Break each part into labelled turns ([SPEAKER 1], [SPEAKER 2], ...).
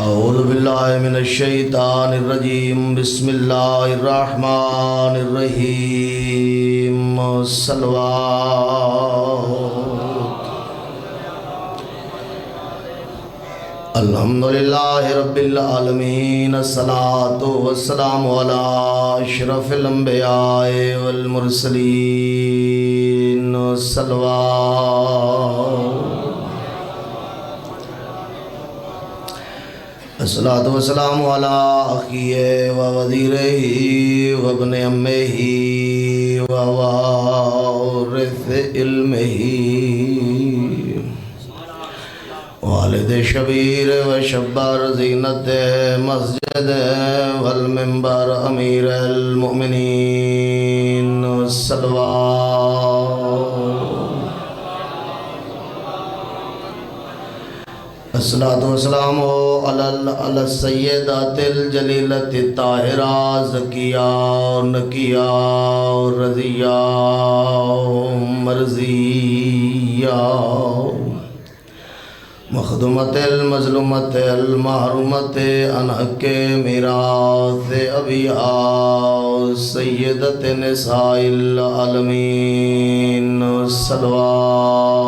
[SPEAKER 1] اعوذ باللہ من الشیطان الرجیم بسم اللہ الرحمن الرحیم صلوات الحمدللہ رب العالمین الصلاة والسلام علی اشرف الانبیاء والمرسلین صلوات الصلاة والسلام علی اخیہ و وزیرہ و ابن امہ و وارث علمہ والد شبیر و شبر زینت مسجد والمنبر امیر المؤمنین صلوات الصلاة والسلام علی السیدات الجلیلۃ الطاہرہ زکیہ نقیہ رضیہ مرضیہ مخدومت المظلومت المحرومت عن حق میراث ابیہا سیدت نساء العالمین صلوات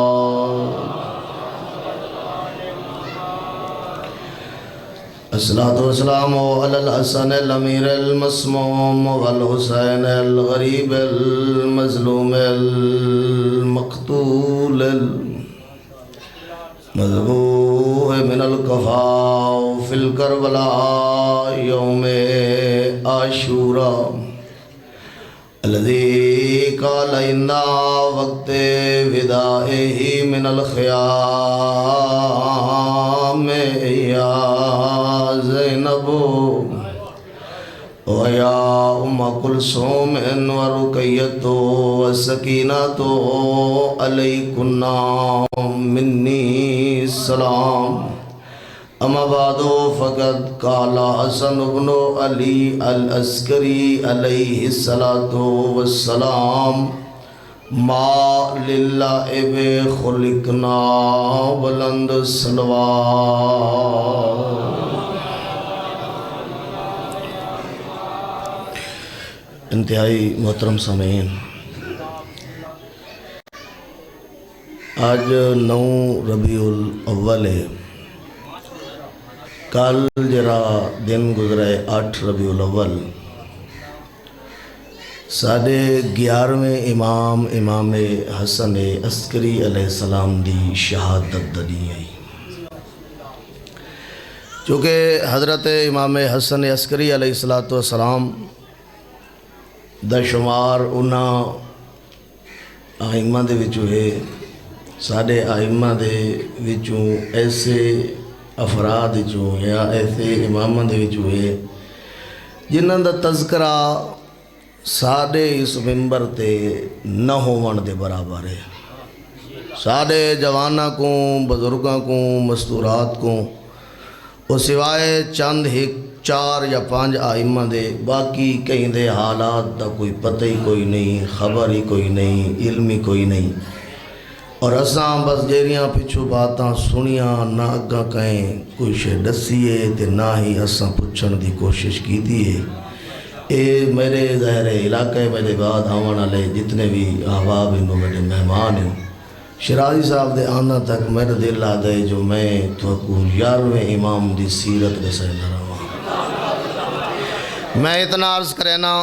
[SPEAKER 1] الصلاة والسلام علی الحسن الامیر المسموم والحسین الغریب المظلوم المقتول مذبوح من القفا فی الکربلاء یوم عاشوراء الذي قال إن وقت ودائه من الخيام يا زينب ويا أم كلثوم ورقية وسكينة عليكن مني السلام اما بعد فقد قال حسن بن علی العسکری علیہ الصلاة والسلام ما للعب خلقنا بلند صلوات انتہائی محترم سامعین، آج 9 ربیع الاول ہے۔ کل جرا دن گزرے 8 ربیع الاول ساڑھے 11ویں امام حسن عسکری علیہ السلام دی شہادت دنی آئی۔ چونکہ حضرت امام حسن عسکری علیہ السلام دا شمار انہا آئمہ دے وچوں ہے، ساڑھے آئمہ دے وچوں ایسے افراد جو یا ایسے امامہ دے وچوں ہے جنہاں دا تذکرہ ساڑھے اس ممبر تے نہ ہوون دے برابر ہے۔ ساڑھے جوانہ کو، بزرگاں کو، مستورات کو، وہ سوائے چند 4 یا 5 آئمہ دے، باقی کہیں دے حالات دا کوئی پتہ ہی کوئی نہیں، خبر ہی کوئی نہیں، علم ہی کوئی نہیں، اور اساں بس جیریاں پچھو باتاں سنیاں نہ اگاں کہیں کوئی شے دسیے تے نہ ہی اساں پچھن دی کوشش کی دیئے۔ اے میرے ظاہر علاقے میرے بعد آوان والے جتنے بھی احباب ہیں میرے مہمان ہیں، شرازی صاحب دے آنا تک میرے دل آدھے جو میں تو کو 11ویں امام دی سیرت رسے نہ رہا۔ میں اتنا عرض کرینا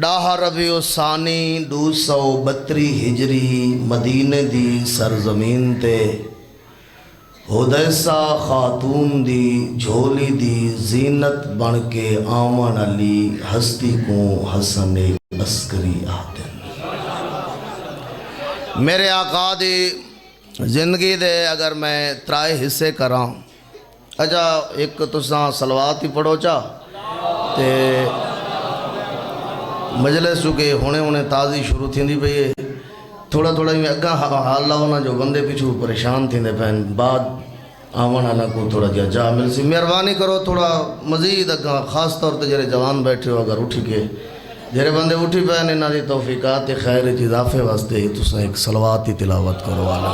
[SPEAKER 1] 10 ربیع الثانی 232 ہجری مدینہ دی سرزمین تے حدیثہ خاتون دی جھولی دی زینت بن کے آمن علی ہستی کو حسن عسکری آتے ہیں۔ میرے آقا دی زندگی دے اگر میں 3 حصے کراں، اجا ایک تساں صلوات ہی پڑھو چاہ تے مجلس چکے ہونے تازی شروع تھی دی پئی تھوڑا میں اگاں حال لاؤنا جو بندے پیچھو پریشان تھی دے پہن بعد آمن آنا کو تھوڑا جا مل سی مہربانی کرو تھوڑا مزید اگاں خاص طور تے جرے جوان بیٹھے ہو اگر اٹھی کے جرے بندے اٹھی پہن انہاں دی توفیقات خیر اضافے واسطے تساں ایک صلوات کی تلاوت کرو والا۔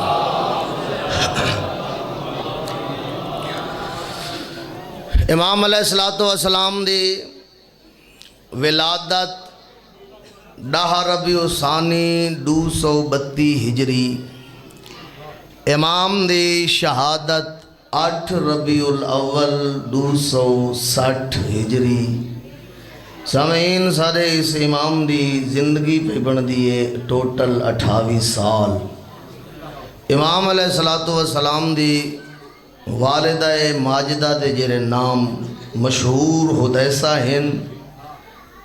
[SPEAKER 1] امام علیہ الصلوۃ والسلام دی ولادت 10 ربیع الثانی 232 ہجری، امام دی شہادت 8 ربیع الاول 260 ہجری۔ سامعین، سارے اس امام دی زندگی پہ بن دیے ٹوٹل 28 سال۔ امام علیہ الصلوۃ والسلام دی والدہ ماجدہ دے جڑے نام مشہور حدیثہ ہیں،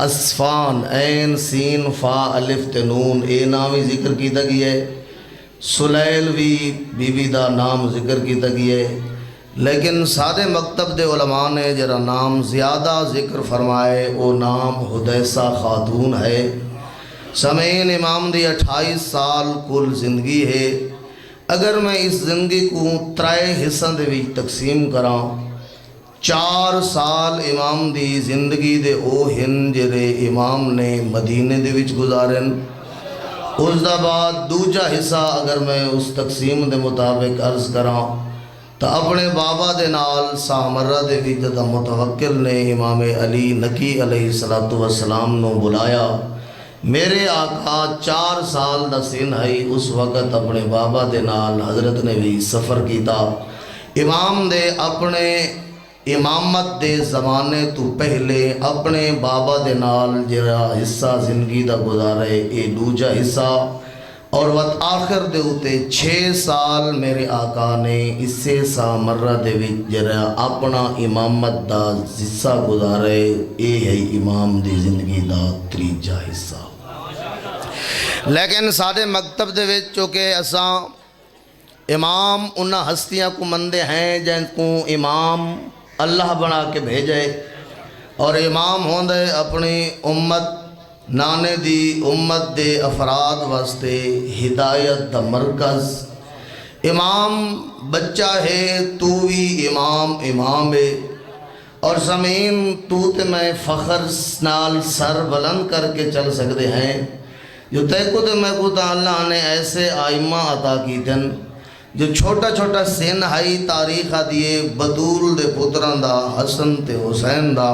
[SPEAKER 1] اسفان عین سین فا الف تے نون، اے نام ہی ذکر کیتا گیا ہے۔ سلیل بھی بی بی دا نام ذکر کیتا گیا ہے، لیکن سارے مکتب دے علماء نے جرا نام زیادہ ذکر فرمائے وہ نام حدیثہ خاتون ہے۔ سامعین، امام دی 28 سال کل زندگی ہے۔ اگر میں اس زندگی کو 3 حصوں دے وچ تقسیم کراں، 4 سال امام دی زندگی دے او ہن جڑے امام نے مدینے دے وچ گزارن۔ اس دا بعد دوجا حصہ اگر میں اس تقسیم دے مطابق عرض کراں تو اپنے بابا دے نال سامرہ دے وچ جدہ متوکل نے امام علی نقی علیہ السلام نو بلایا، میرے آقا 4 سال دا سن ہے، اس وقت اپنے بابا دے نال حضرت نے بھی سفر کیتا۔ امام دے اپنے امامت دے زمانے تو پہلے اپنے بابا دے نال جڑا حصہ زندگی دا گزارے اے دوجا حصہ، اور وقت آخر دے ہوتے 6 سال میرے آقا نے اسے سامرہ دے وچ جڑا اپنا امامت دا حصہ گزارے، اے ہے امام دی زندگی دا تیجا حصہ۔ لیکن سارے مکتب دے وچ چونکہ اساں امام انہاں ہستیاں کو مندے ہیں جن کو امام اللہ بنا کے بھیجے، اور امام ہوندے اپنی امت نانے دی امت دے افراد واسطے ہدایت دا مرکز۔ امام بچہ ہے تو بھی امام ہے، اور زمین تو تے میں فخر نال سر بلند کر کے چل سکتے ہیں جو تے کو تے میں کو تا اللہ نے ایسے آئمہ عطا کی تن جو چھوٹا چھوٹا سن ہائی تاریخ دیئے، بدول دے پتران دا، حسن تے حسین دا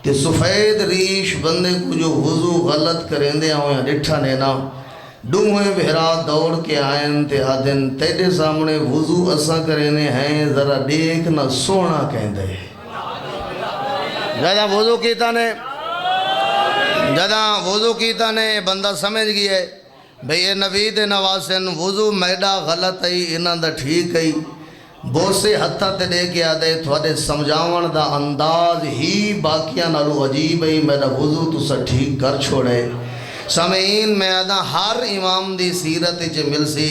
[SPEAKER 1] تے سفید ریش بندے کو جو وضو غلط کریں دے آؤں یا ڈٹھا نینا ڈوہے بہرا دوڑ کے آئیں تے آدن تیرے سامنے وضو اساں کرنے ہیں، ذرا دیکھنا سونا کہیں دے۔ جدہ وضو کیتا نے بندہ سمجھ گیا ہے بھئی اے نبی دے نواسن وضو میڈا غلط ہے، انہاں دا ٹھیک ہے، بوسے ہتھا تے دے کے آدھے تھوڑے سمجھاون دا انداز ہی باقیاں نالو عجیب ہے، میرا وضو تو سا ٹھیک کر چھوڑے۔ سامعین، میں آدھا ہر امام دی سیرت چے مل سی،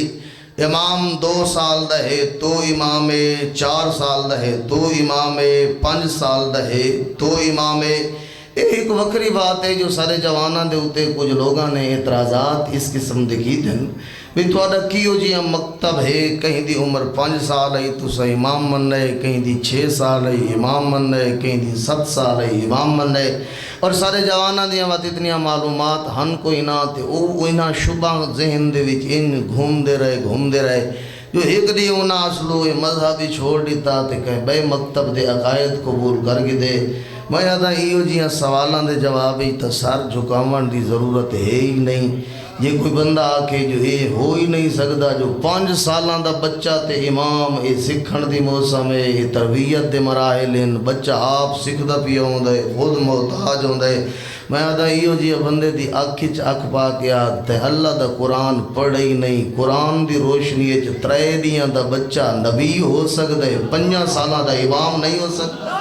[SPEAKER 1] امام 2 سال دا ہے تو امام 4 سال دا ہے تو امام 5 سال دا ہے تو امام۔ ایک وکری بات ہے جو سارے جواناں دے ہوتے کچھ لوگاں نے اعتراضات اس قسم دے کی دن بھی توڑا کیوں جی ہم مکتب ہے، کہیں دی عمر 5 سال ہے تو سا امام من رہے، کہیں دی 6 سال ہے امام من رہے، کہیں دی 7 سال ہے امام من رہے، اور سارے جواناں دیا وقت اتنی معلومات ہن کوئی نہ تے او انہاں شبہ ذہن دے وچ ان گھوم دے رہے جو ایک دی انہاں اصلو مذہبی چھوڑ دیتا تے کہے بے مکتب دے عقائد قبول کر کے دے۔ میں آدھا ایو جیاں سوالاں دے جواب ہی تا سر جھکاون دی ضرورت ہے ہی نہیں۔ یہ کوئی بندہ آکے جو یہ ہو ہی نہیں سکتا جو 5 سالاں دا بچہ تے امام، یہ سکھن دی موسم ہے، یہ تربیت دے مراحل ہیں، بچہ آپ سکھدا پیا ہوندے خود محتاج ہوندے۔ میں آدھا ایو جی بندے دی اکھ اکھ پا کے آتے اللہ دا قرآن پڑھے ہی نہیں، قرآن دی روشنی 3 دیاں دا بچہ نبی ہو سکتا ہے، 5 سالاں دا امام نہیں ہو سکتا۔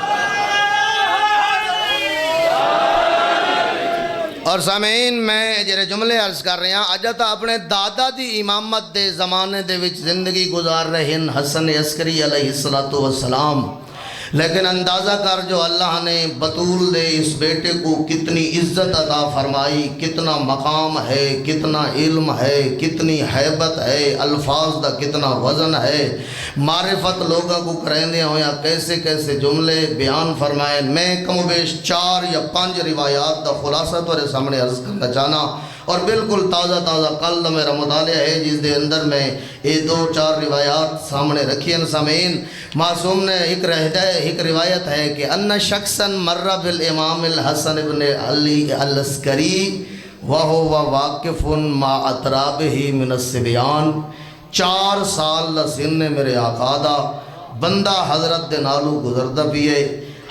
[SPEAKER 1] اور سامعین، میں جڑے جملے عرض کر رہے ہیں اجا تا اپنے دادا دی امامت دے زمانے دے وچ زندگی گزار رہے ہیں حسن عسکری علیہ السلام، لیکن اندازہ کر جو اللہ نے بطول دے اس بیٹے کو کتنی عزت عطا فرمائی، کتنا مقام ہے، کتنا علم ہے، کتنی حیبت ہے، الفاظ دا کتنا وزن ہے، معرفت لوگوں کو کریں ہویا کیسے کیسے جملے بیان فرمائے۔ میں کم و بیش 4 یا 5 روایات دا خلاصہ تورے سامنے عرض کرنا چاہنا۔ اور بالکل تازہ تازہ کل دا میرا مطالعہ ہے جس دے اندر میں یہ 2-4 روایات سامنے رکھی ہیں سامعین. معصوم نے ایک روایت ہے کہ ان شخصا مر بالامام الحسن ابن علی العسکری وهو واقف ما اطرابه من الصبیان. 4 سال دا سن میرے آقا دا بندہ حضرت دے نالو گزردہ بھی ہے.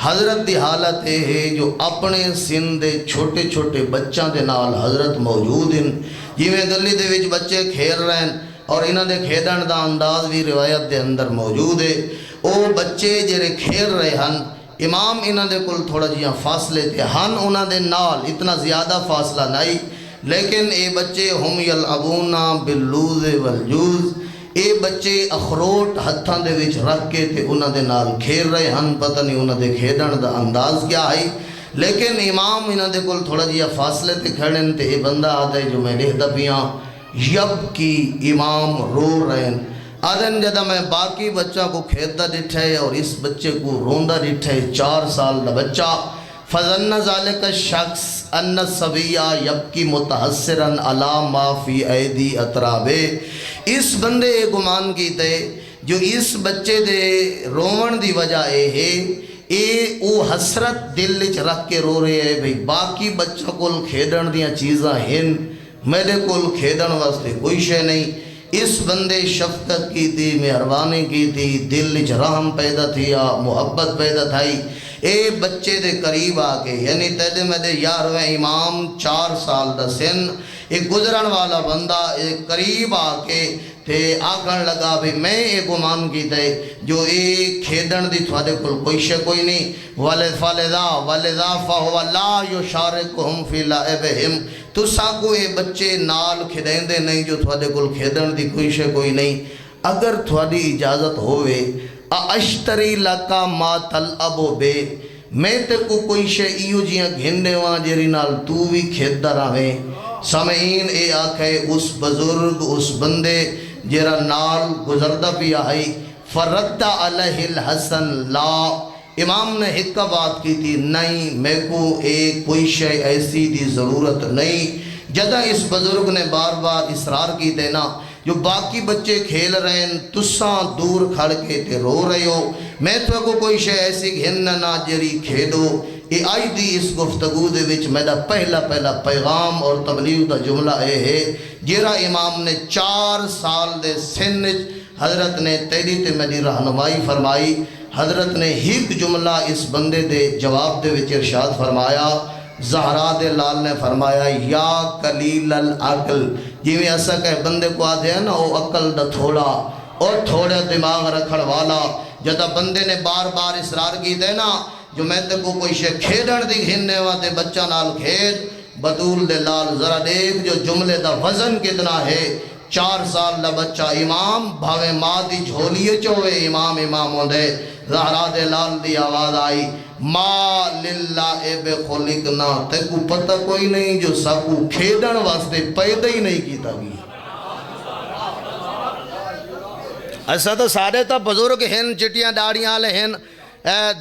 [SPEAKER 1] حضرت دی حالت ہے جو اپنے سن دے چھوٹے چھوٹے بچوں دے نال حضرت موجود ہیں. جی میں گلی دے وچ بچے کھیل رہے ہیں اور انہاں دے کھیدن دا انداز بھی روایت دے اندر موجود ہے. او بچے جڑے کھیل رہے ہیں امام انہاں دے کل تھوڑا جیاں فاصلے تے ہن انہاں دے نال اتنا زیادہ فاصلہ نہیں لیکن اے بچے ہم یلعبون باللوز والجوز. اے بچے اخروٹ ہتھاں دے وچ رکھ کے تے انہاں دے نال کھیل رہے ہیں. پتہ نہیں انہاں دے کھیڈن دا انداز کیا ہے لیکن امام انہاں دے کل تھوڑا جیاں فاصلے تے کھڑے تے اے بندہ آتا ہے جو میں لکھدا پیاں یب کی امام رو رہے ہیں. آدھن جدہ میں باقی بچہ کو کھیدہ ڈٹھے اور اس بچے کو روندہ ڈٹھے 4 سال دا بچہ. فظن ذالک الشخص ان الصبیہ یبکی متحسرا علی ما فی ایدی اطرابے. اس بندے گمان کیتے جو اس بچے دے رومن دی وجہ ہے او حسرت دل وچ رکھ کے رو رہے ہیں بھئی باقی بچوں کول کھیڈن دیاں چیزاں ہیں میرے کول کھیڈن واسطے کوئی شے نہیں. اس بندے شفقت کی تھی مہربانی کی تھی دل وچ رحم پیدا تھیا محبت پیدا تھائی. اے بچے دے قریب آ کے یعنی تیدے میں دے 11ویں امام 4 سال دا سن ایک گزرن والا بندہ ایک قریب آ کے تے آکھن لگا بھی میں ایک گمان کیتے جو ایک کھیدن دی تھوڑے کل کوئی شے کوئی نہیں. وَلِذَا فَهُوَ لَا يُشَارِكُهُمْ فِي لَعِبِهِمْ. تو ساکو اے بچے نال کھیدیں دے نہیں جو تھوڑے کل کھیدن دی کوئی شے کوئی نہیں. اگر تھوڑی اجازت ہوئے اشتری لکا ما تلعبو بے میں تے کو کوئی شے ایو جیاں گھنڈے وہاں جیری نال تو بھی کھیدہ رہے. سامعین اے آکھے اس بزرگ اس بندے جیرا نال گزردہ بھی آئی. فرد علیہ الحسن لا. امام نے ایک بات کی تھی نہیں میں کو ایک کوئی شے ایسی دی ضرورت نہیں. جدہ اس بزرگ نے بار بار اصرار کی دینا جو باقی بچے کھیل رہے ہیں تساں دور کھڑ کے تے رو رہے ہو میں تو کو کوئی شے ایسی گھننا نہ جری کھیدو. یہ آئی دی اس گفتگو دے وچ میرا پہلا پیغام اور تبلیغ دا جملہ ہے جیرا امام نے 4 سال دے سن حضرت نے تیری تے میری رہنمائی فرمائی. حضرت نے ایک جملہ اس بندے دے جواب دے وچ ارشاد فرمایا. زہرا دے لال نے فرمایا یا قلیل العقل. جی میں ایسا کہ بندے کو آدھے ہیں نا وہ عقل دا تھوڑا اور تھوڑے دماغ رکھڑ والا. جدہ بندے نے بار بار اصرار کی دے نا جو میں تے کو کوئی شے کھیڑن دی گھننے واتے بچہ نال کھیڑ بدول دے لال ذرا دیکھ جو جملے دا وزن کتنا ہے. 4 سال دا بچہ امام بھاوے ماں دی جھولیے چوئے امام ہوندے. زہرا دے لال دی آواز آئی ما للہ بے خلقنا. تے کو پتہ کوئی نہیں جو ساکو کھیڑن واسطے پیدا ہی نہیں کیتا گیا. ایسا تو سارے تا بزرگ ہیں چٹیاں ڈاڑیاں لے ہیں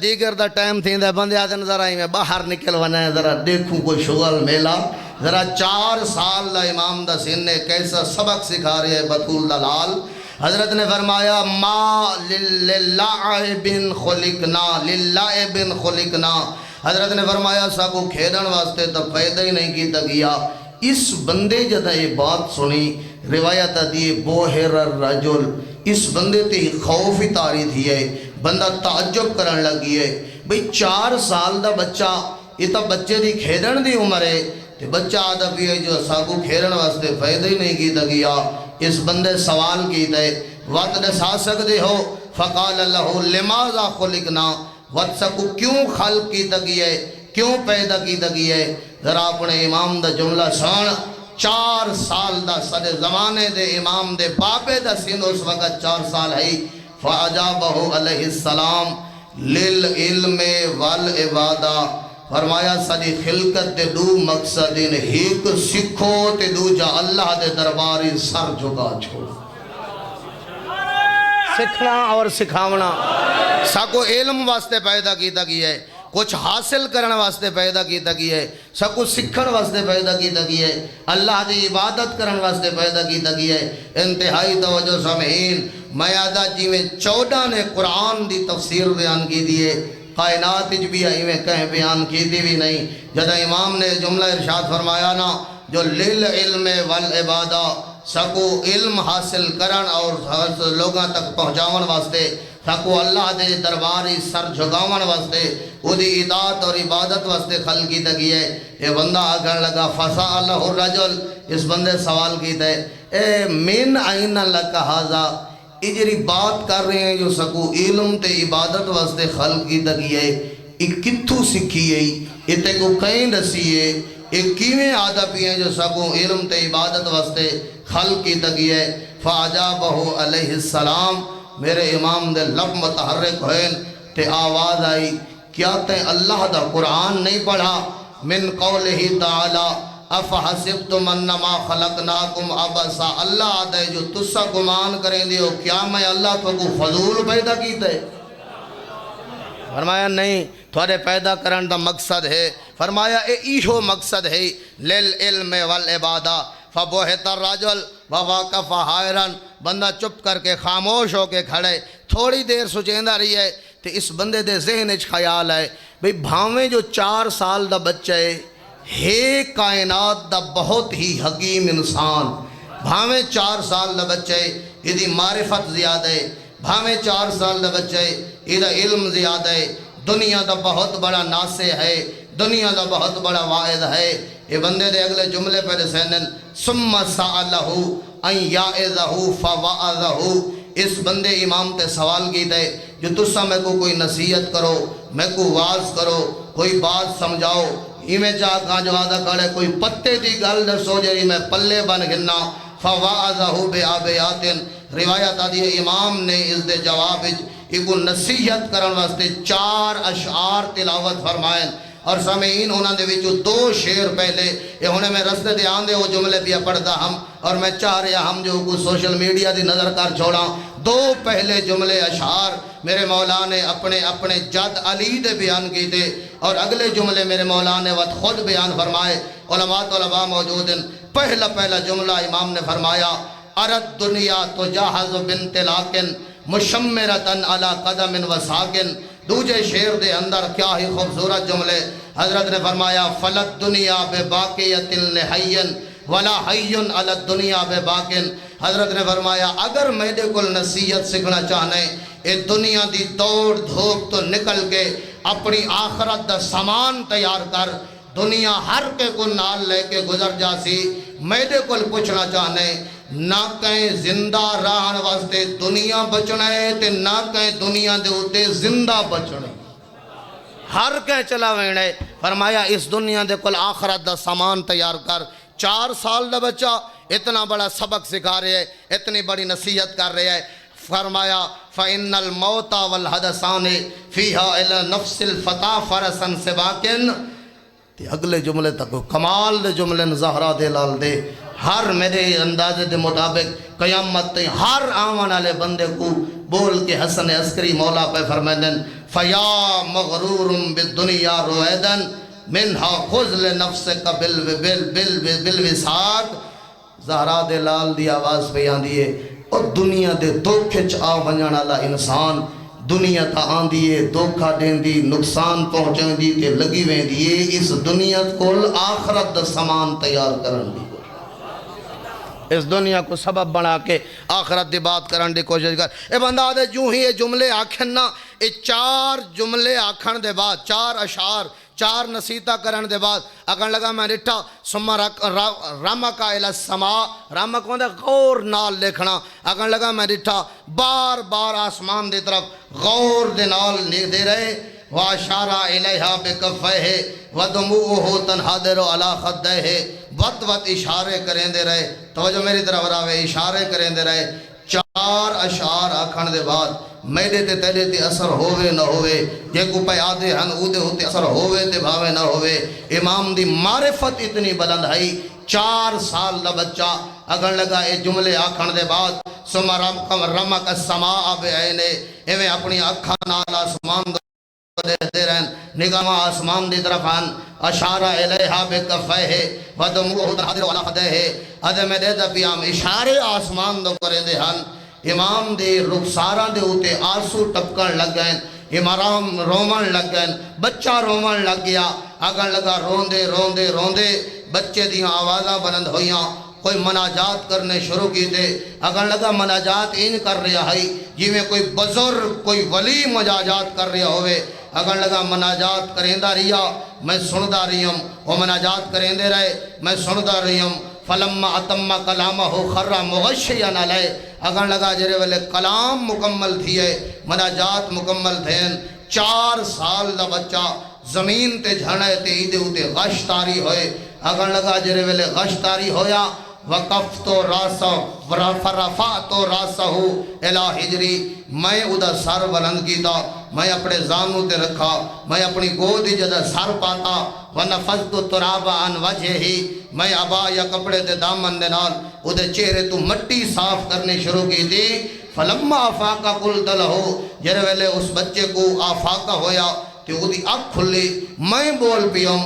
[SPEAKER 1] دیگر دا ٹائم تھی دے بندے آتے ذرا ہی میں باہر نکل ونا ہے ذرا دیکھوں کوئی شغل میلا. ذرا 4 سال دا امام دا سن نے کیسا سبق سکھا رہے ہیں بطول دلال. حضرت نے فرمایا ما للعب خلقنا. حضرت نے فرمایا ساکو کھیدن واسطے تو پیدا ہی نہیں کیتا گیا. اس بندے جدہ یہ بات سنی روایت دیئے بوہر الرجل اس بندے تے خوف ہی تاری تھی ہے. بندہ تعجب کرن لگی ہے بھئی 4 سال دا بچہ یہ تا بچے دی کھیدن دی عمر ہے تے بچہ آدھا بھی ہے جو ساکو کھیدن واسطے پیدا ہی نہیں کیتا گیا. اس بندے سوال کیتا ہے وقت دسا سکتے ہو. فقال اللہ لماذا خلقنا. وقت ساکو کیوں خلق کیتا گیا ہے کیوں پیدا کیتا گیا ہے. ذرا اپنے امام دا جملہ سن 4 سال دا صدر زمانے دے امام دے باپے دا سن اس وقت 4 سال ہے. فَعَجَابَهُ عَلَيْهِ السَّلام لِلْعِلْمِ وَالْعِبَادَةِ. فرمایا ساری خلقت دے 2 مقصد ان ایک سکھو تے دوجا اللہ دے درباری سر جھکا چھوڑ. سکھنا اور سکھاونا ساکو علم واسطے پیدا کیتا گیا ہے. کچھ حاصل کرنے واسطے پیدا کیتا گیا ہے، سب کچھ سکھن واسطے پیدا کیتا گیا ہے، اللہ دی عبادت کرنے واسطے پیدا کیتا گیا ہے۔ انتہائی توجہ سامعین، میں آدھا جی میں 14 نے قرآن دی تفسیر بیان کی دیئے، کائنات بھی آئی میں کہیں بیان کی دی بھی نہیں۔ جدہ امام نے جملہ ارشاد فرمایا نا، جو للعلم والعبادہ، سکو علم حاصل کرن اور لوگاں تک پہنچاون واسطے، سکو اللہ دے درباری سر جھگاون واسطے، وہ دی اطاعت اور عبادت واسطے خلق کی تکی ہے۔ یہ بندہ آگن لگا فسألہ الرجل، اس بندے سوال کیتا ہے، اے من عین لکا ھذا، اجری بات کر رہے ہیں جو سکو علم تے عبادت واسطے خلق کی تکی ہے، ایک کتھو سکھی ہے، اتے کو کہیں رسی ہے، ایک کیویں آدھا پیئے جو سکو علم تے عبادت واسطے خلق کی تکی ہے۔ فاجابہ علیہ السلام، میرے امام دے لب متحرک ہوئے تے آواز آئی، کیا تے اللہ دا قرآن نہیں پڑھا؟ من قولہ تعالی افحسبتم انما خلقناکم عبسا، اللہ آدھے جو تسا گمان کریں دیو، کیا میں اللہ تو کو فضول پیدا کیتا ہے؟ فرمایا نہیں، تھوڑے پیدا کرن دا مقصد ہے۔ فرمایا اے ایہو مقصد ہے، للعلم والعبادہ۔ فبہت الرجل وواقف حائرن، بندہ چپ کر کے خاموش ہو کے کھڑے، تھوڑی دیر سوچیندہ رہی ہے، تو اس بندے دے ذہن اچھ خیال ہے، بھئی بھاویں جو 4 سال دا بچہ ہے کائنات دا بہت ہی حکیم انسان، بھاویں 4 سال دا بچہ ہے، یہ دی معرفت زیادہ ہے، بھاویں 4 سال دا بچہ ہے، یہ دا علم زیادہ ہے، دنیا دا بہت بڑا ناسے ہے، دنیا دا بہت بڑا واعظ ہے۔ یہ بندے دے اگلے جملے پر سینن ثم سألہ ان یعظہ فوعظہ، اس بندے امام تے سوال کی دے جو تسا میں کو کوئی نصیحت کرو، میں کو واز کرو، کوئی بات سمجھاؤ، میں جا کہاں جو آدھا کھڑے کوئی پتے دی گل دسو جری میں پلے بن گھننا۔ فوعظہ بآبیات، روایت آدھی ہے امام نے اس دے جواب ایک نصیحت کرن واسطے 4 اشعار تلاوت فرمائیں، اور سامعین انہوں نے وچوں 2 شعر پہلے یہ ہونے میں رستے دے آندے وہ جملے بھی پڑھتا ہم، اور میں چاہ رہا ہم جو کوئی سوشل میڈیا دی نظر کر چھوڑا، 2 پہلے جملے اشعار میرے مولا نے اپنے جد علی دے بیان کی تھے، اور اگلے جملے میرے مولا نے وقت خود بیان فرمائے، علماء طلباء موجود ہیں۔ پہلا جملہ امام نے فرمایا، ارد دنیا تجاہز بنت لاکن مشمرتن علی قدم وساکن۔ دوجہ شعر دے اندر کیا ہی خوبصورت جملے، حضرت نے فرمایا فلت دنیا بے باقیت لحین ولا حین علی الدنیا بے باقن۔ حضرت نے فرمایا اگر میرے کل نصیحت سکھنا چاہنے، اے دنیا دی دوڑ دھوپ تو نکل کے اپنی آخرت دا سامان تیار کر، دنیا ہر کے کو نال لے کے گزر جاسی۔ میرے کل پوچھنا چاہنے، نہ کہیں زندہ رہن واسطے دنیا بچنا ہے تے نہ کہیں دنیا دے ہوتے زندہ بچنا ہے، ہر کہیں چلا وینے۔ فرمایا اس دنیا دے کل آخرت دا سامان تیار کر۔ 4 سال دا بچہ اتنا بڑا سبق سکھا رہے ہے، اتنی بڑی نصیحت کر رہے ہے۔ فرمایا فَإِنَّ الْمَوْتَ وَالْحَدَسَانِ فِيهَا إِلَى نَفْسِ الْفَتَى فَرَسًا سِبَاكٍ۔ اگلے جملے تک کمال دے جملے زہرا دے لال دے، ہر میرے اندازے دے مطابق قیامت تے ہر آمان والے بندے کو بول کے حسن عسکری مولا پہ فرمائیں فَيَا مَغْرُورٌ بِالدُّنْيَا رُوَيْدًا مِنْهَا خُذْ لِنَفْسِكَ بِالْوِسَاقِ۔ زہرا دے لال دی آواز پہ آندھی ہے، اور دنیا دے دھوکھے چاہ ونجن والا انسان دنیا تا آندھی ہے، دھوکھا دین دی، نقصان پہنچیں دی تے لگی ویں دی، اس دنیا کول آخرت دا سامان تیار کرن دی، اس دنیا کو سبب بنا کے آخرت دی بات کرن دی کوشش کر۔ اے بندہ دے جو ہی یہ جملے آکھن نا، یہ 4 جملے آکھن دے بعد، 4 اشعار 4 نصیحتاں کرن دے بعد اگن لگا میں رٹھا ثم رمک الی السماء، رمک ہوندے غور نال لکھنا، اگن لگا میں رٹھا بار بار آسمان دی طرف غور دے نال دے رہے، وَاشَارَ إِلَيْهَا بِكَفَّيْهِ وَدُمُوعُهُ تَنْحَدِرُ عَلَى خَدَّيْهِ، وقت وقت اشارے کریں دے رہے، توجہ میری طرف راوے، اشارے کریں دے رہے۔ 4 اشعار آکھن دے بعد میرے تے تیرے تے اثر ہوئے نہ ہوئے، جے کو پہ آدھے ہن اودے ہوتے اثر ہوئے تے بھاوے نہ ہوئے، امام دی معرفت اتنی بلند ہے۔ 4 سال دا بچہ اگر لگا اے جملے آکھن دے بعد ثم رمک السماء بعینے، ایویں اپنی اکھاں نال آسمان دیکھتے رہن نگاہ آسمان دی طرف آن اشارہ الیہا بکفیہ ودموہ حاضر والا خدہ ادم دے دا پیام اشارے آسمان دو کرے دے ہن امام دے رخساراں دے ہوتے آنسو ٹپکن لگ گئے امام رومن لگ گئے بچہ رومن لگ گیا اگر لگا روندے روندے روندے بچے دیاں آوازاں بلند ہویاں کوئی مناجات کرنے شروع کی دے اگر لگا مناجات ان کر رہا ہے جی میں کوئی بزرگ کوئی ولی مناجات کر رہا ہوئے اگر لگا مناجات کریندہ رہیا میں سندہ رہیم وہ مناجات کریندے رہے میں سندہ رہیم فلما اتم کلامہ خر مغشیاً علیہ اگر لگا جرے والے کلام مکمل تھیے مناجات مکمل تھین 4 سال دا بچہ زمین تے جھڑے تے ایدے ہوتے غش تاری ہوئے اگر لگا جرے والے غش تاری ہویا وقفت راسہ فرفعت راسہ الہ حجری میں ادھا سر بلند کیتا میں اپنے زانوں تے رکھا میں اپنی گودی جدہ سر پاتا ونفذت تراب عن وجہ ہی میں ابا یا کپڑے تے دامن دے نال ادھے چہرے تو مٹی صاف کرنے شروع کی تھی فلما آفاقہ قلت لہو جرے ویلے اس بچے کو آفاقہ ہویا کہ ادھی اکھ کھلی میں بول پیوں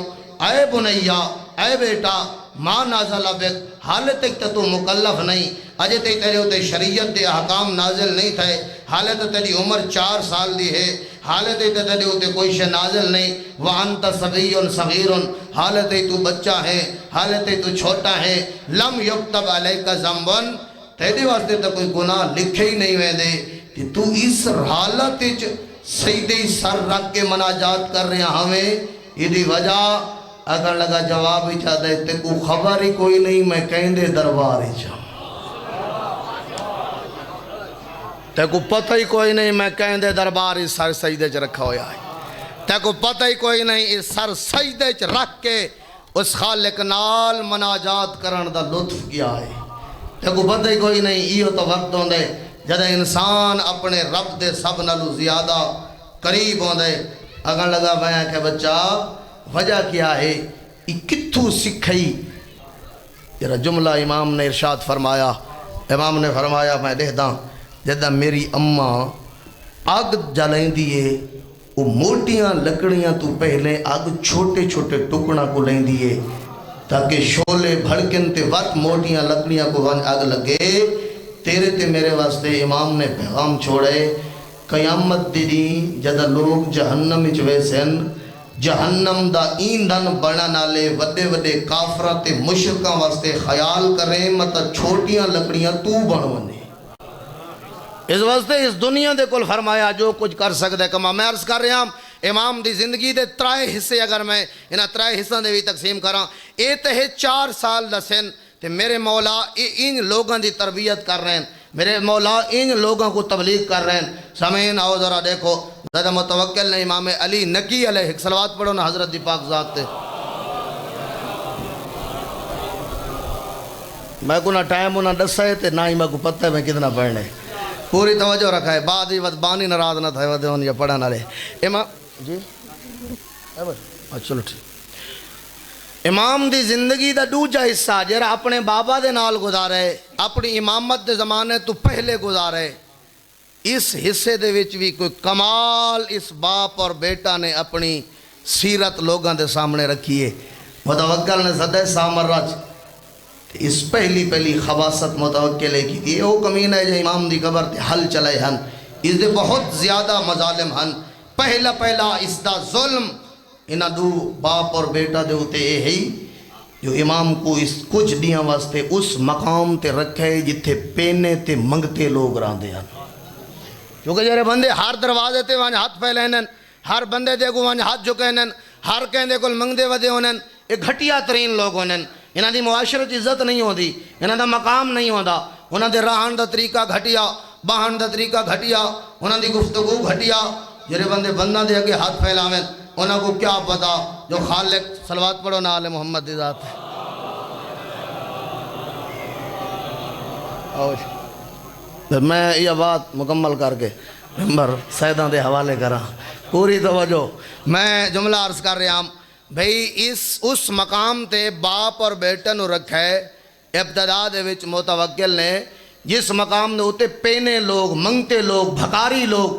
[SPEAKER 1] اے بنیا اے بیٹا ماں نازل بک حالت تک تو مکلف نہیں اجے تک تیرے ہوتے شریعت دے احکام نازل نہیں تھے حالت تیری عمر 4 سال دی ہے حالت تک تیرے ہوتے کوئی شے نازل نہیں وَأَنْتَ صَغِيٌّ صَغِيرٌ حالت تک تو بچہ ہے حالت تک تو چھوٹا ہے لم یکتب علیکہ ذنبن تیرے واسطے تو کوئی گناہ لکھے ہی نہیں ہوئے دے کہ تو اس حالت سیدھے سر رکھ کے مناجات کر رہے ہمیں یہ وجہ اگر لگا جواب ہی چاہتا ہے تے کو خبر ہی کوئی نہیں میں کہیں دے دربار ہی چاہتا تے کو پتہ ہی کوئی نہیں میں کہیں دے دربار ہی سر سجدے چ رکھا ہویا ہے تے کو پتہ ہی کوئی نہیں اس سر سجدے چ رکھ کے اس خالق نال مناجات کرن دا لطف کیا ہے تے کو پتہ ہی کوئی نہیں یہ تو وقت ہوں دے جدہ انسان اپنے رب دے سب نالو زیادہ قریب ہوں دے اگر لگا بیاں کہ بچہ وجہ کیا ہے یہ کتھو سکھئی یہ جملہ امام نے ارشاد فرمایا امام نے فرمایا میں دیکھتا جدہ میری اماں آگ جلائیں دیئے وہ موٹیاں لکڑیاں تو پہلے آگ چھوٹے چھوٹے ٹکڑا کو لیں دیئے تاکہ شولے بھڑکن تے وقت موٹیاں لکڑیاں کو آگ لگے تیرے تے میرے واسطے امام نے پیغام چھوڑے قیامت دی جدہ لوگ جہنم چوے سن جہنم دا ایندھن بڑھنا نالے وڈے وڈے کافرات مشرکاں واسطے خیال کریں مطلب چھوٹیاں لکڑیاں تو بنوانے اس واسطے اس دنیا دے کل فرمایا جو کچھ کر سکتے کما میں عرض کر رہا ہوں امام دی زندگی دے 3 حصے اگر میں انہاں 3 حصہ دے بھی تقسیم کراں اے تے 4 سال دا سن تے میرے مولا ان لوگاں دی تربیت کر رہے ہیں میرے مولا ان لوگوں کو تبلیغ کر رہے ہیں سامعین آؤ ذرا دیکھو زیادہ متوکل نے امام علی نکی علیہ صلوات پڑھو نا حضرت دی پاک ذات تے میں کو نہ ٹائم نہ دسا ہے تے نہ ہی میں کو پتہ ہے میں کتنا پڑھنے پوری توجہ رکھا ہے بعد ہی بانی ناراض نہ تھا ودے یا پڑھا نہ لے امام جی چلو ٹھیک امام دی زندگی دا دوجا حصہ جرا اپنے بابا دے نال گزارے اپنی امامت دے زمانے تو پہلے گزارے اس حصے دے وچ بھی کوئی کمال اس باپ اور بیٹا نے اپنی سیرت لوگاں دے سامنے رکھی ہے متوکل نے صدہ سامر راج اس پہلی خباست متوکلے کی تھی او کمینہ ہے جو امام دی قبر تے حل چلائے ہن اس دے بہت زیادہ مظالم ہن پہلا اس دا ظلم انہاں دو باپ اور بیٹا دے ہوتے اے ہی جو امام کو اس کچھ دیاں واسطے اس مقام تے رکھے جتھے پینے تے منگتے لوگ راندے ہیں کیونکہ جرے بندے ہر دروازے تے وہاں ہاتھ پھیلینن ہر بندے دے کو وہاں ہاتھ جھکینن ہر کہندے کو منگدے ودے ہونن ایک گھٹیا ترین لوگ ہونن انہاں دی معاشرت عزت نہیں ہوندی انہاں دا مقام نہیں ہوندا انہاں دے رہن دا طریقہ گھٹیا بہن دا طریقہ گھٹیا انہاں دی گفتگو گھٹیا جرے بندے بندہ دے اگے ہاتھ پھیلاویں انہاں کو کیا پتا جو خالق صلوات پڑھو نا آل محمد دی ذات ہے میں یہ بات مکمل کر کے ممبر سیدان دے حوالے کرا پوری توجہ میں جملہ عرض کر رہا ہوں بھئی اس مقام تے باپ اور بیٹا نو رکھا ہے ابتدا دے وچ متوکل نے جس مقام نے ہوتے پینے لوگ منگتے لوگ بھکاری لوگ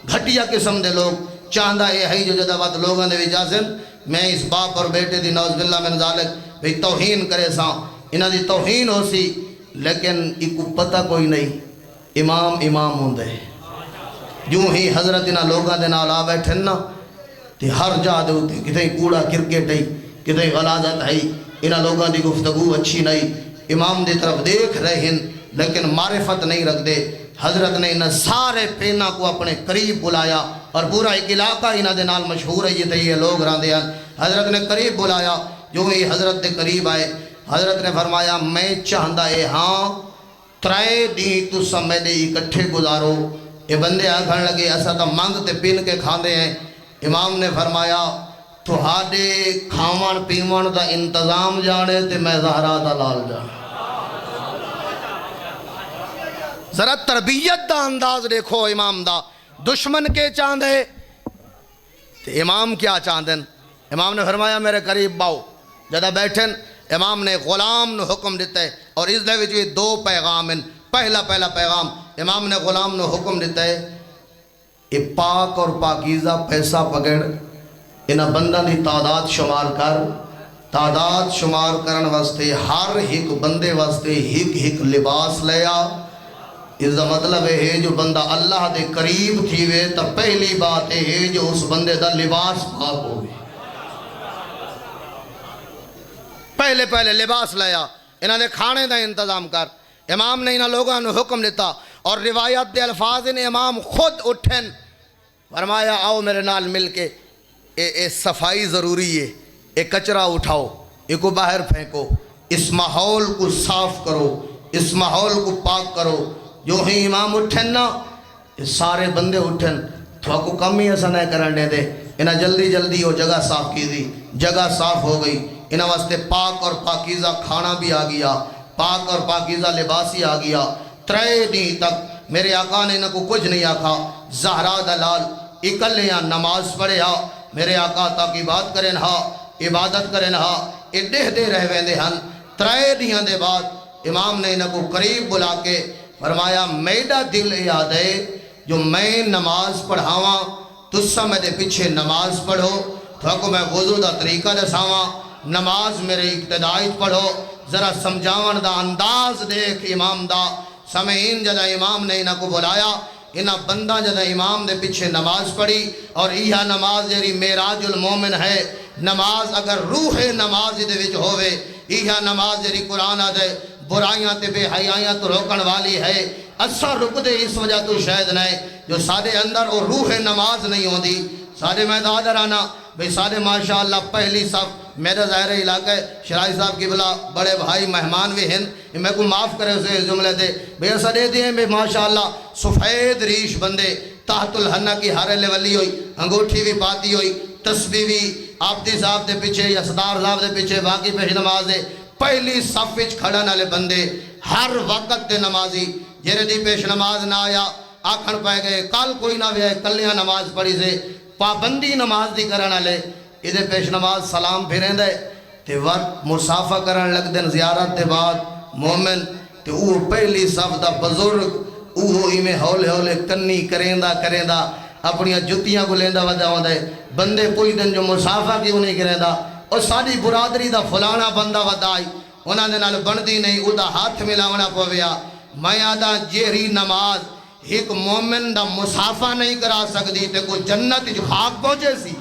[SPEAKER 1] گھٹیا قسم دے لوگ چاہتا یہ ہے جو جدہ وقت لوگوں نے وجازن میں اس باپ اور بیٹے دی نوز باللہ من ذالک بھی توہین کرے سا انہاں دی توہین ہو سی لیکن ایک پتہ کوئی نہیں امام ہوندے جو ہی حضرت انہاں لوگوں دے نال آ بیٹھن نا تے ہر جا دے ہوتے کتھیں کوڑا کرکٹ ہے کتھیں غلاظت ہے انہاں لوگوں دی گفتگو اچھی نہیں امام دی طرف دیکھ رہے ہیں لیکن معرفت نہیں رکھ دے حضرت نے انہاں سارے پینا کو اپنے قریب بلایا اور پورا ایک علاقہ انہاں دے نال مشہور ہے یہ لوگ راندے ہیں حضرت نے قریب بلایا جو ہی حضرت دے قریب آئے حضرت نے فرمایا میں چاہندہ اے ہاں ترائے دی تو سمیدے اکٹھے گزارو یہ بندے آکھن لگے ایسا تو منگ تے پین کے کھاندے ہیں امام نے فرمایا تو ہاڈے کھاون پیون دا انتظام جانے تے میں زہرا دا لال جانے ذرا تربیت دا انداز دیکھو امام دا دشمن کے چاندے تے امام کیا چاندن امام نے فرمایا میرے قریب باؤ جدہ بیٹھن امام نے غلام نو حکم دیتا ہے اور اس دے وچ دو پیغام ہیں پہلا پیغام امام نے غلام نو حکم دیتا ہے اے پاک اور پاکیزہ پیسہ پکڑ انہاں بندہ دی تعداد شمار کر تعداد شمار کرن واسطے ہر ایک بندے واسطے ایک لباس لیا اس دا مطلب ہے جو بندہ اللہ دے قریب تھی وے تا پہلی بات ہے جو اس بندے دا لباس پاک ہوئے پہلے لباس لیا انہاں دے کھانے دا انتظام کر امام نے انہاں لوگوں نے حکم دیتا اور روایت دے الفاظ نے امام خود اٹھن فرمایا آؤ میرے نال مل کے اے صفائی ضروری ہے اے کچرا اٹھاؤ اے کو باہر پھینکو اس ماحول کو صاف کرو اس ماحول کو پاک کرو جو ہی امام اٹھن نا سارے بندے اٹھن تو کو کم ہی ایسا نہیں کرنے دے انہاں جلدی وہ جگہ صاف کی دی جگہ صاف ہو گئی انہاں واسطے پاک اور پاکیزہ کھانا بھی آ گیا پاک اور پاکیزہ لباس ہی آ گیا 3 دن تک میرے آقا نے انہاں کو کچھ نہیں آکھا زہرا دلال اکلیاں نماز پڑھے ہا میرے آقا تاکہ بات کریں ہا عبادت کریں ہا دے رہ ویندے ہن 3 دن دے بعد امام نے انہاں کو قریب بلا کے فرمایا میڈا دل یاد ہے جو میں نماز پڑھاواں تسا میں دے پیچھے نماز پڑھو تو کو میں وضو دا طریقہ دساواں نماز میرے ابتدائی پڑھو ذرا سمجھاون دا انداز دیکھ امام دا سمعین جدہ امام نے انہاں کو بلایا انہاں بندہ جدہ امام دے پیچھے نماز پڑھی اور یہ نماز جیری معراج المومن ہے نماز اگر روح نماز دے وچ ہووے یہ نماز جیری قرآن دے برائیاں تے بے حیائیاں تو روکن والی ہے اثر رک دے اس وجہ تو شاید نہیں جو سادے اندر وہ روح نماز نہیں ہوندی سادے میں دادر آنا بھئی سادے ماشاءاللہ پہلی صف میرا ظاہر علاقہ شرائی صاحب کی بلا بڑے بھائی مہمان بھی ہیں میں کو معاف کرے اسے جملے دے بھئی ایسا دے دیئے بھئی ماشاءاللہ سفید ریش بندے تحت الحنہ کی ہارے لیولی ہوئی انگوٹھی بھی پاتی ہوئی تسبیح بھی آبدی صاحب دے پیچھے یا صدار صاحب دے پیچھے باقی پیش نماز دے پہلی صف وچ کھڑن والے بندے ہر وقت دے نمازی جیرے دی پیش نماز نہ آیا آکھن پائے گئے کل کوئی نہ بھی کلیاں نماز پڑھی سے پابندی نماز دی کرن والے ادھے پیش نماز سلام پھریں دے تے وقت مسافہ کرن لگ دن زیارت دے بعد مومن تے وہ پہلی صف دا بزرگ وہ میں ہولے کنی کریں دا اپنی جتیاں کو لیندہ ودا دے بندے کوئی دن جو مسافہ کیوں نہیں کریں دا اور ساری برادری دا فلانا بندہ ودائی انہاں نے نال بندی نہیں او دا ہاتھ ملاونا پویا میں آدھا جیری نماز ایک مومن دا مسافہ نہیں کرا سکتی تے کو جنت جو خاک پہنچے سی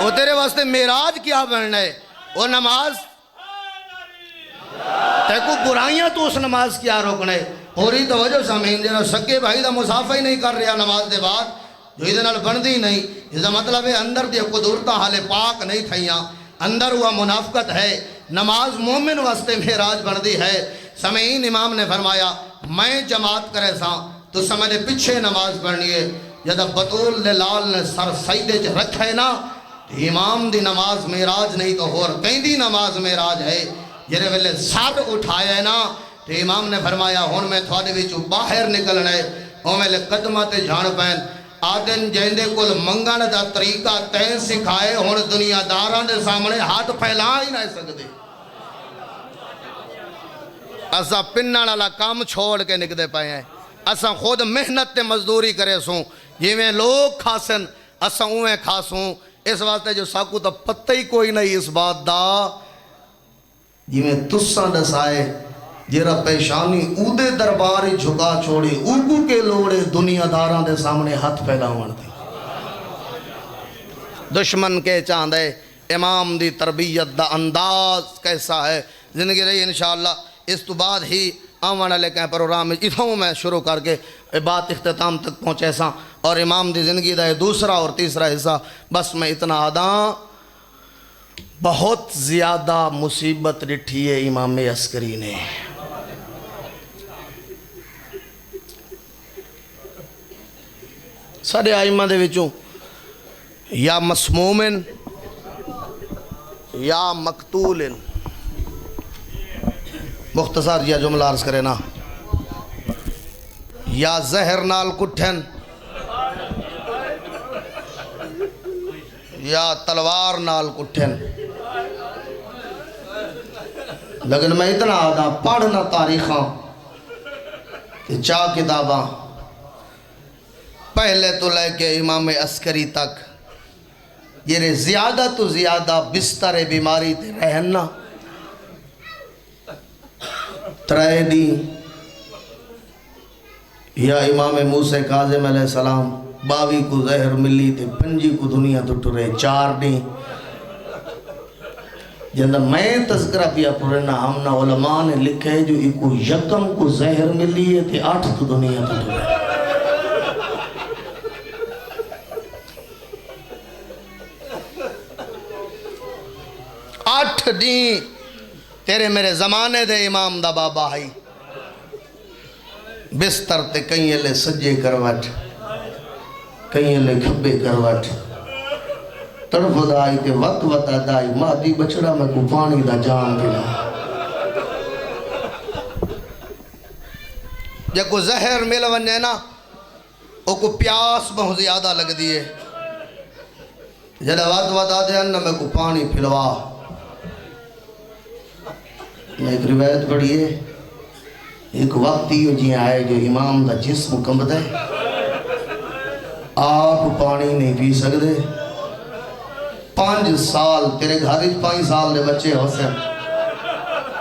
[SPEAKER 1] وہ تیرے واسطے معراج کیا بننا ہے وہ نماز تے کو برائیاں تو اس نماز کیا روکنے پوری توجہ سامین جنہا سکے بھائی دا مسافہ ہی نہیں کر رہا نماز دے بعد جو ادھے نال بندی نہیں اس دا مطلب ہے اندر دی قدورتہ حالے پاک نہیں تھائیاں اندر ہوا منافقت ہے نماز مومن واسطے معراج بندی ہے سمعین امام نے فرمایا میں جماعت کرے ساں تو سمجھے پچھے نماز پڑھنی ہے جدہ بطول لال نے سر سیدے چ رکھے نا امام دی نماز معراج نہیں تو اور کہیں دی نماز معراج ہے جرے ویلے سر اٹھایا نا تو امام نے فرمایا ہون میں تھوڑے وچوں باہر نکلنا ہے ہون میں قدمات جھان پہن آدن جہندے کل منگن دا طریقہ تین سکھائے ہون دنیا داران دے سامنے ہاتھ پھیلا ہی نہیں سکتے اسا پنن والا کام چھوڑ کے نکدے پائے ہیں اساں خود محنت تے مزدوری کرے سوں جویں لوگ کھاسن اساں اویں کھاسوں اس واسطے جو ساکو تو پتہ ہی کوئی نہیں اس بات دا جویں تساں دسائے جیرا پیشانی اودے درباری جھکا چھوڑی اوگو کے لوڑے دنیا داراں دے سامنے ہاتھ پھیلاون دی دشمن کے چاندے امام دی تربیت دا انداز کیسا ہے زندگی رہی انشاءاللہ اس تو بعد ہی آوانا لے کے پروگرام اتھوں میں شروع کر کے بات اختتام تک پہنچے ساں اور امام دی زندگی دا دوسرا اور تیسرا حصہ بس میں اتنا آدھاں بہت زیادہ مصیبت ڈٹھی ہے امام عسکری نے سارے آئمہ دے وچوں یا مسمومن یا مقتولن مختصر یا جملہ عرض کرے نا یا زہر نال کٹھن یا تلوار نال کٹھن لیکن میں اتنا آدھا پڑھنا تاریخاں کہ چاہ کتاباں پہلے تو لے کے امام عسکری تک یہ زیادہ تو زیادہ بستر بیماری تے رہنا ترائے دی یا امام موسیٰ کاظم علیہ السلام 22 کو زہر ملی تے 5 کو دنیا تو ٹرے 4 دی جندہ میں تذکرہ پیا پورنا ہمنا علماء نے لکھے جو ایکو یکم کو زہر ملی ہے تے 8 تو دنیا تو ٹرے 8 دیں تیرے میرے زمانے دے امام دا بابا ہائی بستر تے کہیں لے سجے کروٹ کہیں لے کھبے کروٹ طرف دائی تے وقت وطا دائی مادی بچڑا میں کو پانی دا جان پلا جب کو زہر مل ونجے نا او کو پیاس بہت زیادہ لگ دیئے جب وقت وطا دے انہ میں کو پانی پھلوا میں ایک روایت پڑھی ہے ایک وقت ہی جی آئے جو امام دا جسم کمب دے آپ پانی نہیں پی سکتے 5 سال تیرے گھر 5 سال دے بچے ہو سے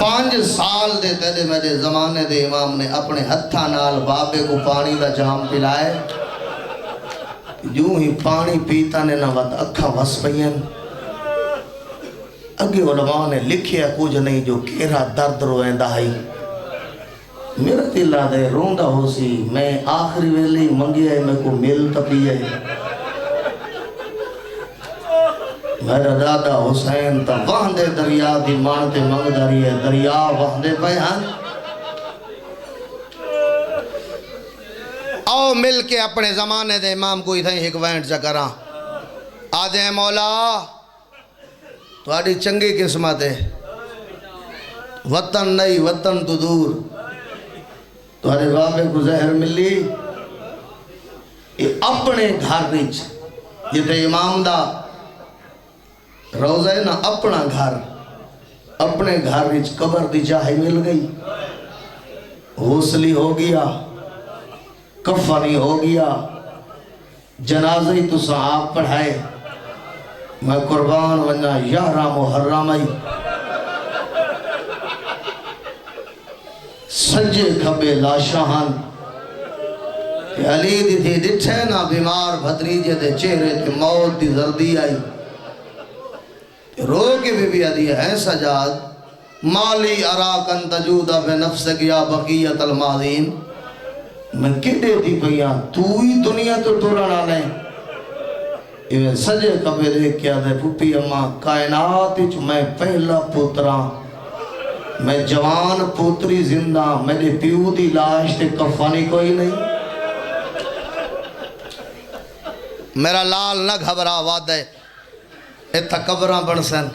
[SPEAKER 1] 5 سال دے تیرے میرے زمانے دے امام نے اپنے ہتھا نال بابے کو پانی دا جام پلائے جو ہی پانی پیتا نے نہ وقت اکھا وس پئین اگے علماء نے لکھیا کچھ نہیں جو کیرا درد روئیں دائی میرا دلہ دے روندہ ہو سی میں آخری ویلے منگی ہے میں کو مل تپی ہے میرا دادا حسین تا وہندے دریا دی مانتے منگ داری ہے دریا وہندے بیان آؤ مل کے اپنے زمانے دے امام کوئی تھا ایک وینٹ چکراں آدھے ہیں مولا تو آڑی چنگی قسمت ہے وطن نہیں وطن تو دور تو آڑے بابے کو زہر ملی یہ اپنے گھر ریچ یہ تے امام دا روزہ ہے نا اپنا گھر اپنے گھر ریچ قبر دی جاہی مل گئی غسلی ہو گیا کفنی ہو گیا جنازی تو صحاب پڑھائے میں قربان ونجا 11 محرم آئی سجے کھبے لاشاہن کہ علی دی تھی ڈٹھے نا بیمار بھتریجے دے چہرے تے موت دی زردی آئی رو کے بھی عدی ہے سجاد مالی اراکن تجودہ بے نفسک یا بقیت الماضین میں کٹے تھی پہیاں تو ہی دنیا تو ٹوڑنا لیں یہ سجے کبھے دیکھ کیا دے پھوپی اماں کائنات جو میں پہلا پوتراں میں جوان پوتری زندہ میرے پیو دی لاش تے کفانی کوئی نہیں میرا لال نہ گھبرا وعدہ ہے اتھا قبراں بن سن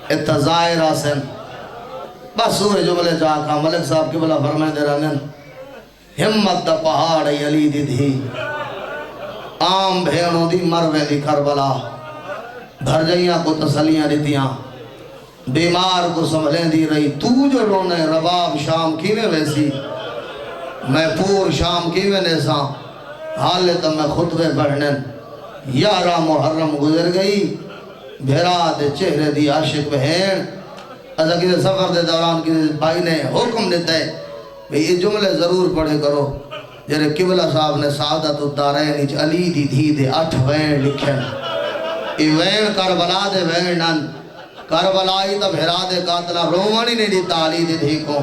[SPEAKER 1] اتھا ظاہرہ سن بس ہوئے جو ملے جا کھا ملک صاحب کی بلا فرمائے دے رہنن ہمت دا پہاڑ علی دی تھی عام بھینوں دی مروے دی کربلا گھر جائیاں کو تسلیاں دیتیاں بیمار کو سنبھلیں دی رہی تو جو رونے رباب شام کینے ویسی میں پور شام کی وینے سا حالے تو میں خطبے پڑھنن 11 محرم گزر گئی بھیرا دے چہرے دی عاشق بہن ازا کسی سفر دے دوران کسی بھائی نے حکم دیتا ہے بھئی یہ جملے ضرور پڑھے کرو جرے قبلہ صاحب نے سعادت الدارین علی دی دھی دے 8 وین لکھیں یہ وین کربلا دے وینن کربلائی تا بھیرا دے قاتلہ رومانی نے دیتا علی دی دھی کو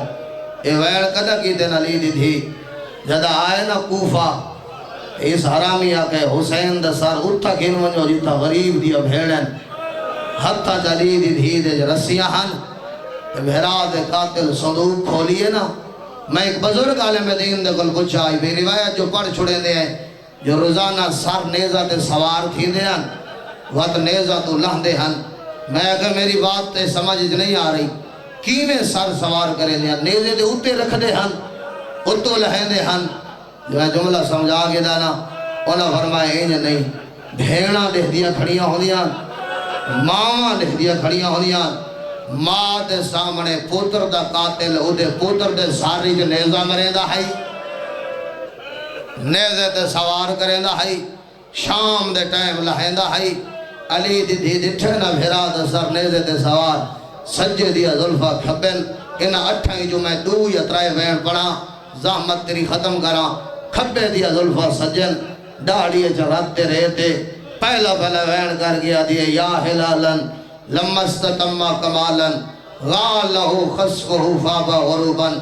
[SPEAKER 1] یہ وین کدہ کی دن علی دی دھی جدہ آئے نا کوفہ اس حرامی آکے حسین دے سر اٹھا کھین ونجو جیتا غریب دیا بھیڑن حتہ علی دی دھی دے رسیاں ہن بھیرا دے قاتل صندوق کھولیے نا میں ایک بزرگ عالم دین دے کل پوچھا آئی بھی روایت جو پڑھ چھوڑے دے ہیں جو روزانہ سر نیزہ تے سوار تھی دے ہیں وقت نیزہ تو لہ دے ہیں میں اگر میری بات تے سمجھ نہیں آ رہی کیویں سر سوار کرے دے ہیں نیزے تے اتے رکھ دے ہیں اتو لہیں دے ہیں جو ہے جملہ سمجھا کے دانا انہاں فرمائے اینج نہیں بھیڑاں لکھ دیا کھڑیاں ہو دیا ماما لکھ دیا کھڑیاں ہو دیا ماں دے سامنے پوتر دا قاتل او دے پوتر دے ساری جو نیزہ مریں دا ہے نیزے تے سوار کریں دا ہے شام دے ٹائم لہیں دا ہے علی دی دی دٹھے نا بھیرا دا سر نیزے تے سوار سجے دیا ظلفہ کھبن انہا 8 جو میں 2 یا 3 وین پڑا زحمت تیری ختم کرا کھبے دیا ظلفہ سجن ڈاڑیے چراتے رہتے پہلا وین کر گیا دیئے یا حلالن لمستتما کمالن غالہو خصفہو فابا غروبن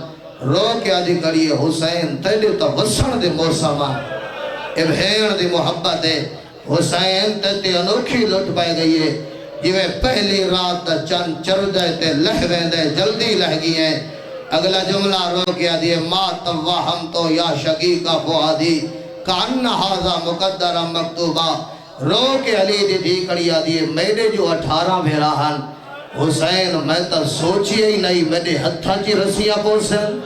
[SPEAKER 1] رو کے آدھی کریے حسین تیلے تا وسن دے موسمان ابھین دی محبت ہے حسین تے انوکھی لٹ پائے گئی ہے جویں پہلی رات تا چند چر دے تے لہویں دے جلدی لہ گئی ہیں اگلا جملہ رو کے آدھی ما توہم تو یا شقیقہ فوادی کاننا حاضا مقدرہ مکتوبہ رو کے علی دی دی کڑی آدھی میرے جو 18 بھیرا ہن حسین میں تا سوچیے ہی نہیں میرے ہتھا چی رسیاں پوسن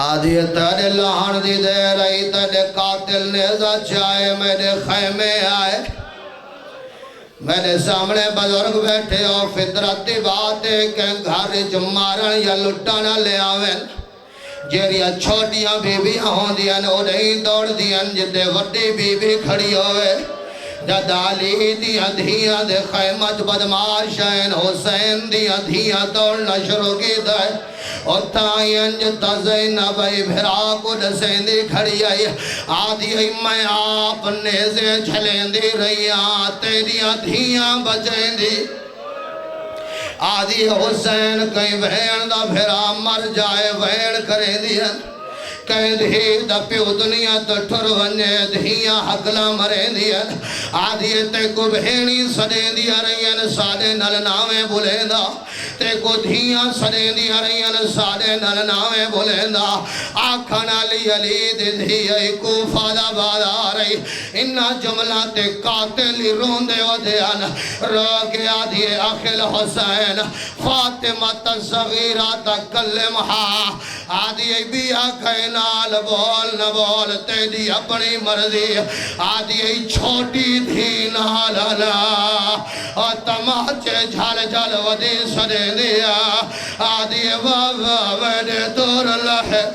[SPEAKER 1] آدھی تیرے لہن دی دے رہی تیرے قاتل نیزہ چاہے میرے خیمے آئے میرے سامنے بزرگ بیٹھے اور فطرتی بات ہے کہ گھر جمارن یا لٹانا لے آویں جیریا چھوٹیاں بی بی ہوں دیاں اڑیں دوڑ دیاں جدے وڈی بی بی کھڑی ہوئے جد علی دیاں دھیاں دے خیمت بدماش ہیں حسین دیاں دھیاں دوڑنا شروع کی دائے اور تائین جتا زینب بھرا کو دسین دی کھڑی آئی آدھی میں آپ نیزے جھلیں دی رہیاں تیریاں دھیاں بچیں دی آدھی حسین کہیں وین دا بھرا مر جائے وین کریں دیا کہیں دھی دا پیو دنیا تو ٹھر ونجے دھیاں حقلا مریں دیا آدھی تے کو بھینی سڑیں دیا رہین ساڑے نل نامے بولیں دا تے کو دھیاں سڑیں دیا رہین ساڑے نل نامے بولیں دا آکھن علی علی دی دھی کوفہ دا بادا رہی انہا جملہ تے قاتلی روندے و دیان رو کے آدھی اخل حسین فاطمہ تصغیرہ تکلمہا آدھی بیا کہنا نال بول نہ بول تیری اپنی مرضی آدھی چھوٹی دھی نال اور تماچے جھال جھال ودی سڑے دیا آدھی ویڈے دور لہے